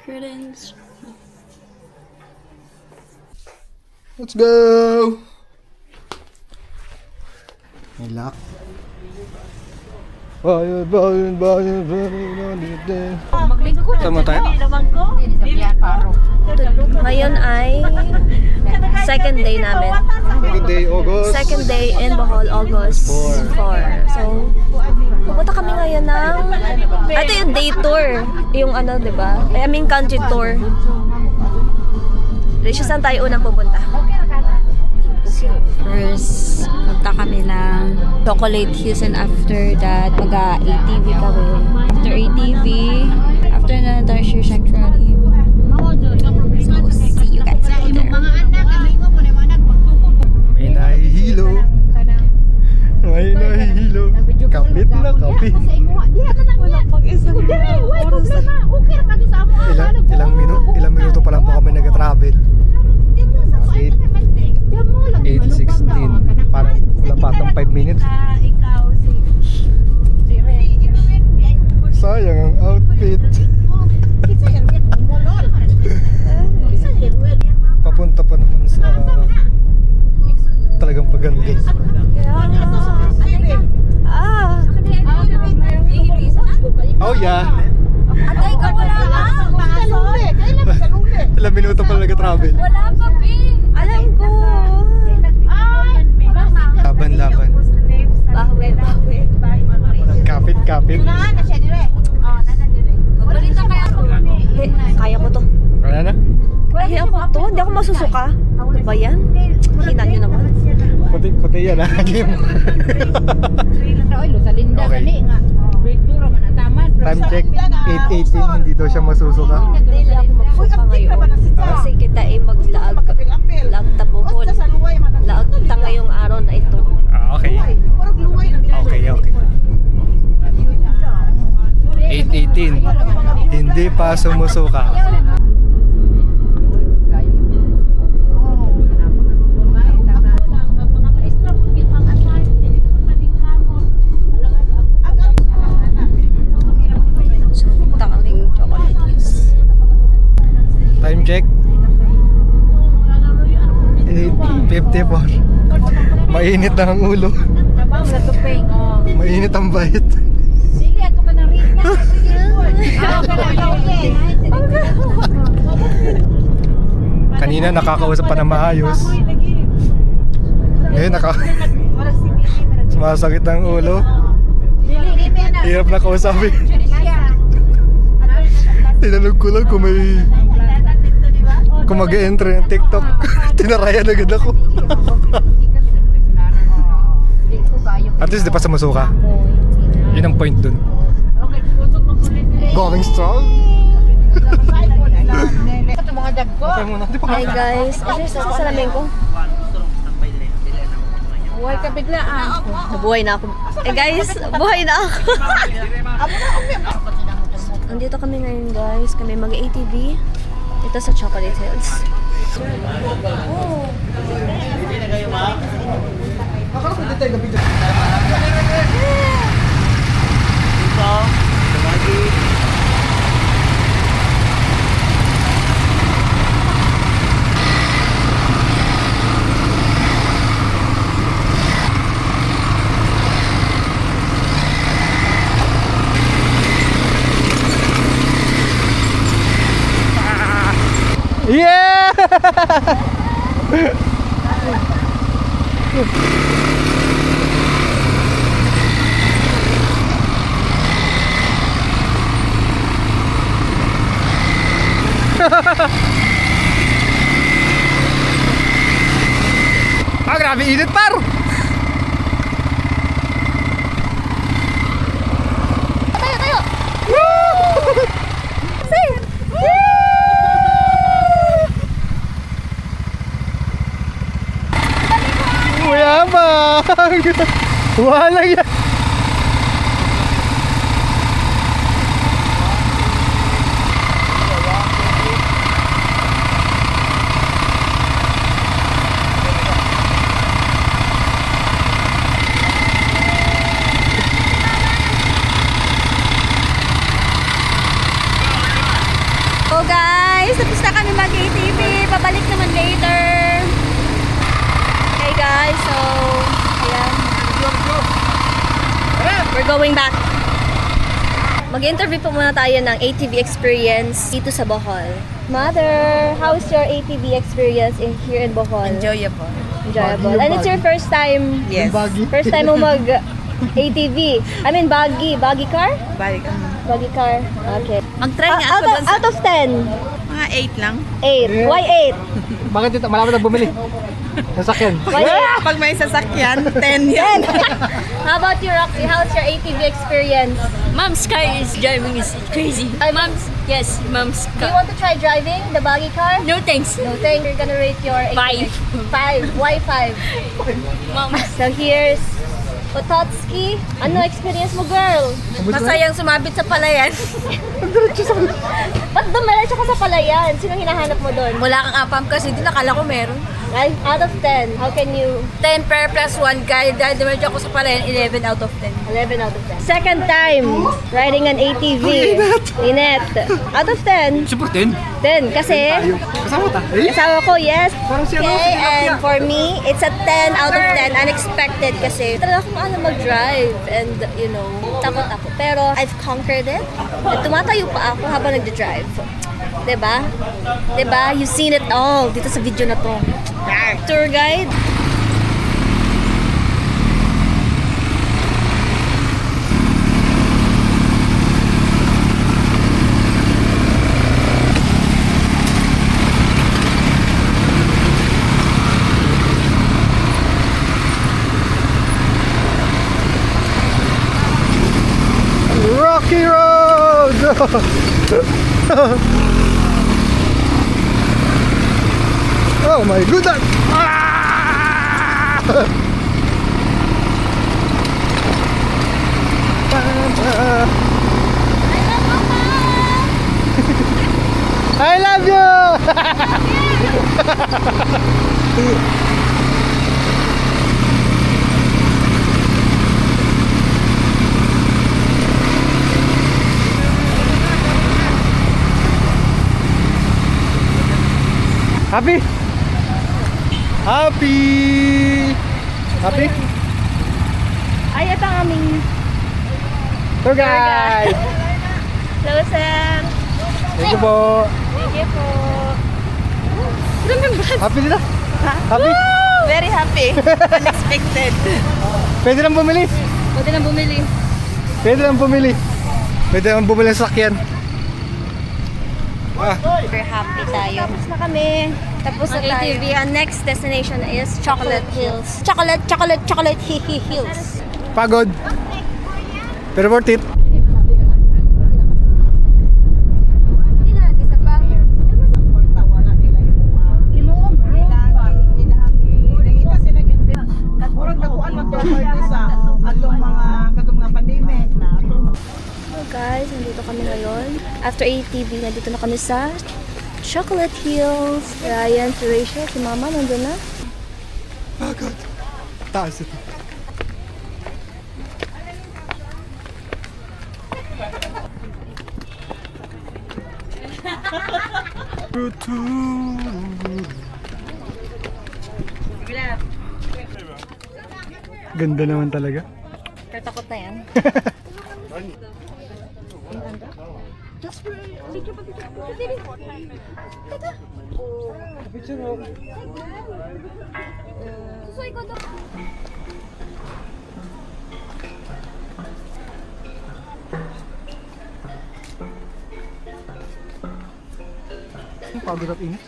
Curtains. Let's go! May lock. Tama tayo? Ngayon ay second day namin. Second day, August. Second day in Bohol, August 4. So, pupunta kami ngayon ng... Ito yung day tour. Yung ano, di ba? I mean, country tour. Risha, saan tayo unang pupunta? So, first, punta kami ng Chocolate Hills and after that, mag-ATV kami. After ATV, after na tayo Sanctuary. So, see you guys later. May nahihilo. May nahihilo. Kapit na kapit. Wala pang isang oras. Ilang minuto pa lang po kami nag-travel. 8:16. Parang wala pa atang 5 minutes. Sayang ang outfit. Papunta pa naman sa talagang paganda. Oh yeah. Atay ka, wala ka. Ilang minuto pa lang nag-travel. Wala pa, P. Alam ko. Laban. Bahwe. Kapit. Magbalita kaya ako. Kaya ko to. Wala na? Kaya ko to. Hindi ako masusuka. Ano ba yan? Hina nyo naman. Puti yan ha. Game. Okay. Time check 8:18. Hindi daw siya masusuka. Hindi ako magsuka ngayon. Kasi kita ay maglaag. Laag tabuhon. Laag ta ngayong araw na ito. Okay. 8:18. Hindi pa sumusuka. So, punta kaming Chocolate Hills. Time check 8:54. Mainit na ang ulo. Mainit ang bait. Kanina nakakausap pa na maayos. Ngayon sumasakit ang ulo. Hirap na kausapin. Tinanong ko lang kung mag-e-entry ng TikTok. Tinarayan agad ako. At least di pa sumusuka. Yun ang point dun. Going strong. Okay muna. Di pa Hi guys. Ano sa salamin ko? Buhay ka biglaan. Nabuhay na ako. Guys, buhay na ako. Nandito kami ngayon guys. Kami mag-ATV. Ito sa Chocolate Hills. Yeah! Grabe init par! Tayo! Mayabang! Wala yan! So guys, tapos na kami mag-ATV. Pabalik naman later. Okay guys, so ayan. We're going back. Mag-interview po muna tayo ng ATV experience dito sa Bohol. Mother, how's your ATV experience here in Bohol? Enjoyable. Enjoyable. And it's your first time? Yes. Baggy. First time mo mag ATV. I mean, buggy car? Balik. Buggy car. Okay. Mag-try nga ako Out of, doon sa out of 10, mga 8 lang. 8. Why 8? Bakit dito? Malapit na bumili. Nasakyan. Why 8? Pag may sasakyan, 10 yan. How about you, Roxy? How's your ATV experience? Mom's car is driving is crazy. Mom's mom's Do you car. want to try driving the buggy car? No thanks. No, thank you're gonna rate your ATV. 5. Why 5? Mom. So here's Pototski. Ano experience mo, girl? Masayang sumabit sa palayan. Ba't dumiretso ka sa palayan? Sino hinahanap mo doon? Wala kang apam kasi din nakala ko meron. Out of 10, how can you 10 per plus 1 kaya dahil dumiretso ako sa palayan, 11 out of 10. 11 out of 10. Second time riding an ATV. Linet. Out of 10. Super 10. 10 kasi Kasama ta. Eh? kasama ko, yes. Parang si ano, Okay, si Apia. and for me, it's a 10 out of 10. Unexpected kasi talaga akong alam mag-drive and, you know, takot ako. Pero I've conquered it. At tumatayo pa ako habang nagda-drive. Diba? Diba? You've seen it all dito sa video na to. Tour guide. Rocky Road! Oh my goodness! Ah! I love you! Happy? Happy? Happy? Ay, ito ang aming Tour guide! hello, sir. Thank you po! Thank you po. Happy nila? Happy? Very happy. Unexpected. Pwede lang bumili? Pwede na bumili. Pwede lang bumili. Pwede lang bumili ng sakyan. Ah, We're happy tayo. Tapos na kami. Tapos na tayo. ATV. Ang next destination is Chocolate Hills. Chocolate Hills. pagod. Pero worth it. Guys, nandito kami ngayon. After ATV, nandito na kami sa Chocolate Hills. Ryan, si Rachel, si Mama, nandun na. Pagod. Taas ito. Ganda naman talaga. Pero takot na yan. Pagod at init.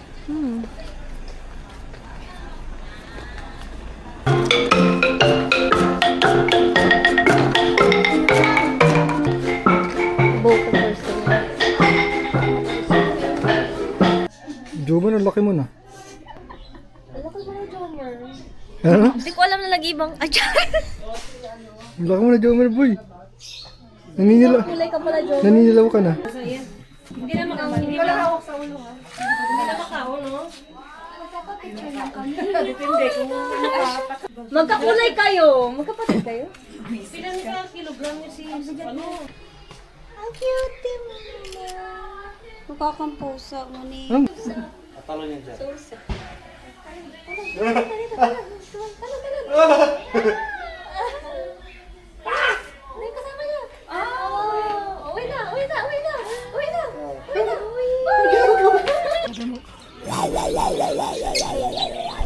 Both person. Joban, ang laki mo na. Laki mo na, Jomer. Ano? Hindi ko alam na nag-ibang... Ay, Ang laki mo na, Jomer boy. Naninilaw. kulay ka pala, Jomer. Naninilaw ka na. Hindi naman ang hindi pala hawak sa ulo, ha? Hindi na makao, no? Magkakapicture lang kami. Depende kung magkakulay kayo. Magkapatid kayo? Pilan ka kilogram niyo si ano? Ang cute, Mama. Nakakampusa mo ni. Anong? Talo niyan dyan. May kasama niya. Oh, uwi na.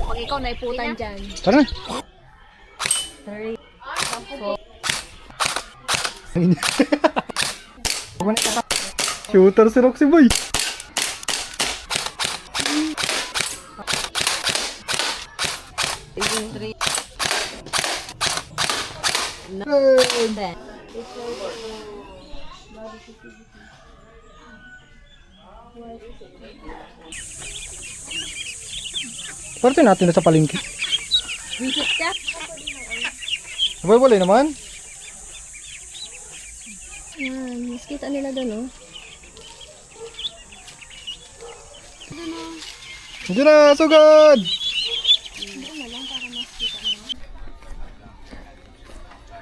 Pag ikaw naiputan dyan. Tara na. Shooter si Roxy Boy. Hey! Parte natin na sa palengke. Visit ka? Wala naman. Yan, mas kita nila doon, oh. Hindi na, sugod!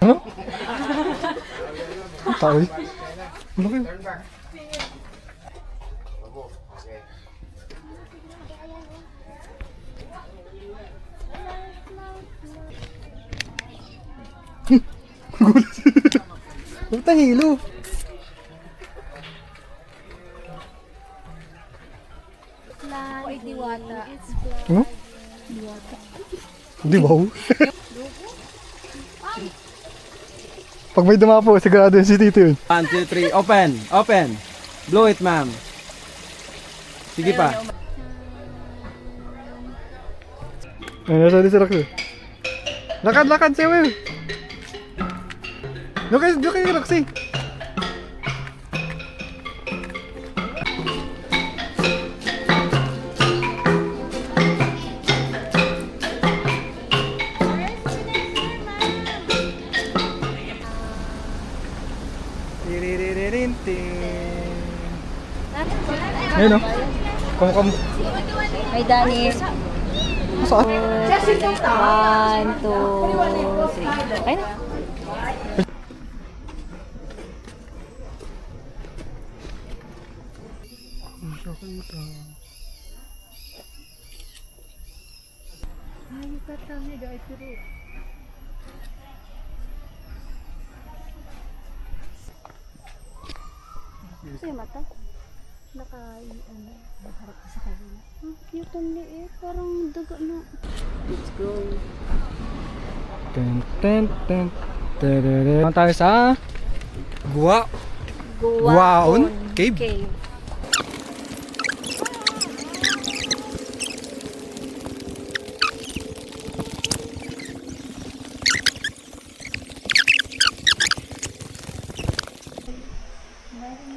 Ano? Tao eh. Ano kayo? Gulat. Ba't nahilo? Oy, diwata. Ano? Di ba? Pag may dumapo, sigurado yung si Tito yun. 1, 2, 3, open! Open! Blow it, ma'am. Sige pa. Ay, nasa di si Roxy. Lakad, siya Will. Doon kayo, Roxy. Ayun o. Kamu. May Dani. Saan? 1, 2, 3. Okay na. Kasi mata. Nakaharap ka sa kanila. Cute ang liit. Parang daga na. Let's go. Ten. Naman tayo sa Guaon Cave.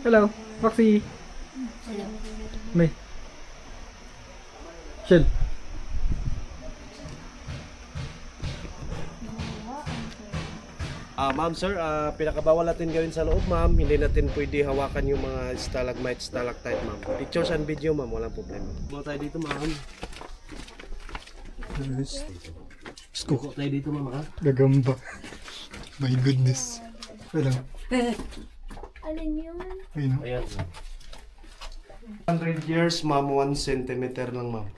Hello, Roxy. May. Shell. Ma'am sir, pinakabawal natin gawin sa loob ma'am. Hindi natin pwede hawakan yung mga stalagmite, stalactite ma'am. Pictures and video ma'am, walang problema. Buka tayo dito ma'am. Buka tayo dito ma'am ha. Gagamba. My goodness. Wala. Alin yun? Ayun. Ayan. 100 years ma'am, 1 centimeter lang ma'am.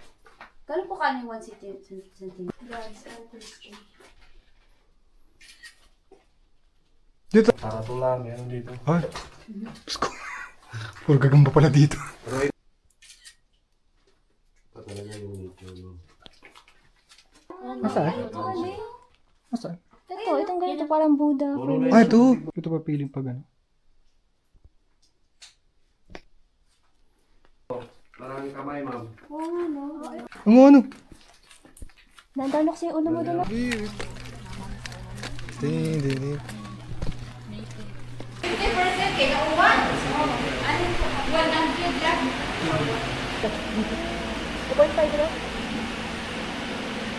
Kano po kanin 1 cm? Dito. Para to lang, yan dito. Ay. Sko. Puro gagamba pala dito. Talaga yung video. Nasaan? Nasaan? Itong ganito parang Buddha. Ah, ito. Ito pa piling pag ano. Parang kamay ma'am. Ang ano? Nandalok sa ulo mo doon. Din.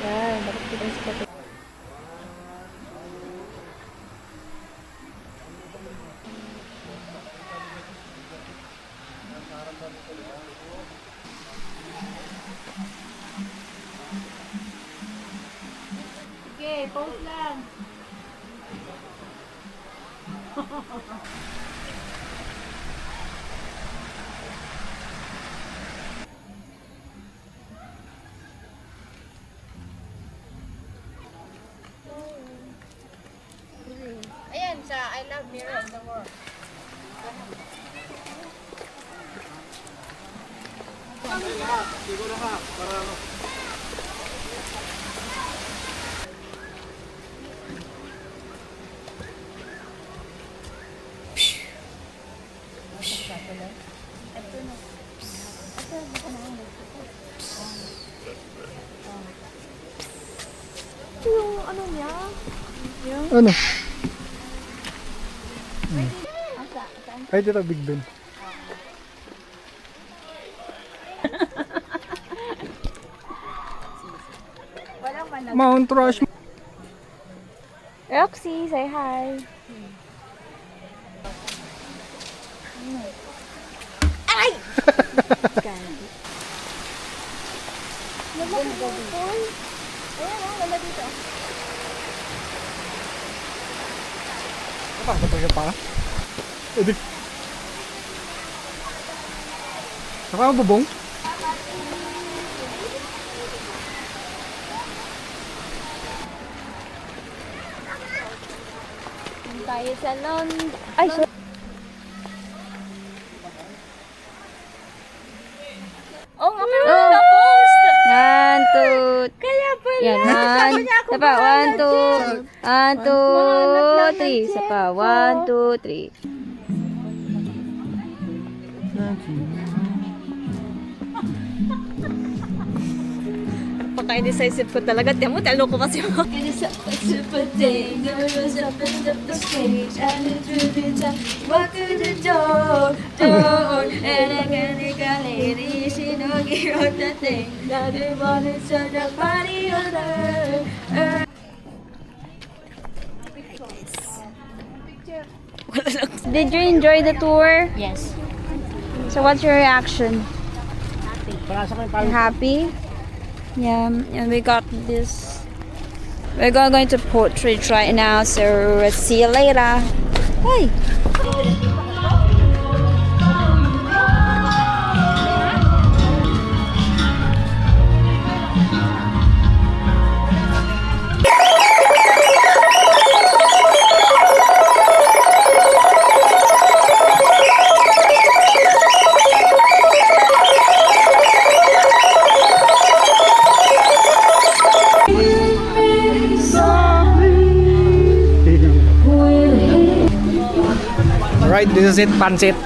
Yan, bakit kita yung spot? Okay, pause lang. Ano? Ay, dito Big Ben. Mount Rushmore. Roxy, say hi. Apa ka pa? Edi. Saka ang bubong? Tayo sa London. Ay, sorry. Oo nga, pero wala post. 1, 2. Kaya pala. Yan, 1. Isa pa, 1, 2. 1, 2, 3. Isa pa, 1, 2, 3. Pagka-indecisive ko talaga. Tiyan mo, talo ko kasi ako. Did you enjoy the tour? Yes. So what's your reaction? You're happy? Yeah, and we got this. We're going to portrait right now, so see you later. Hey! Right, this is it, pancit.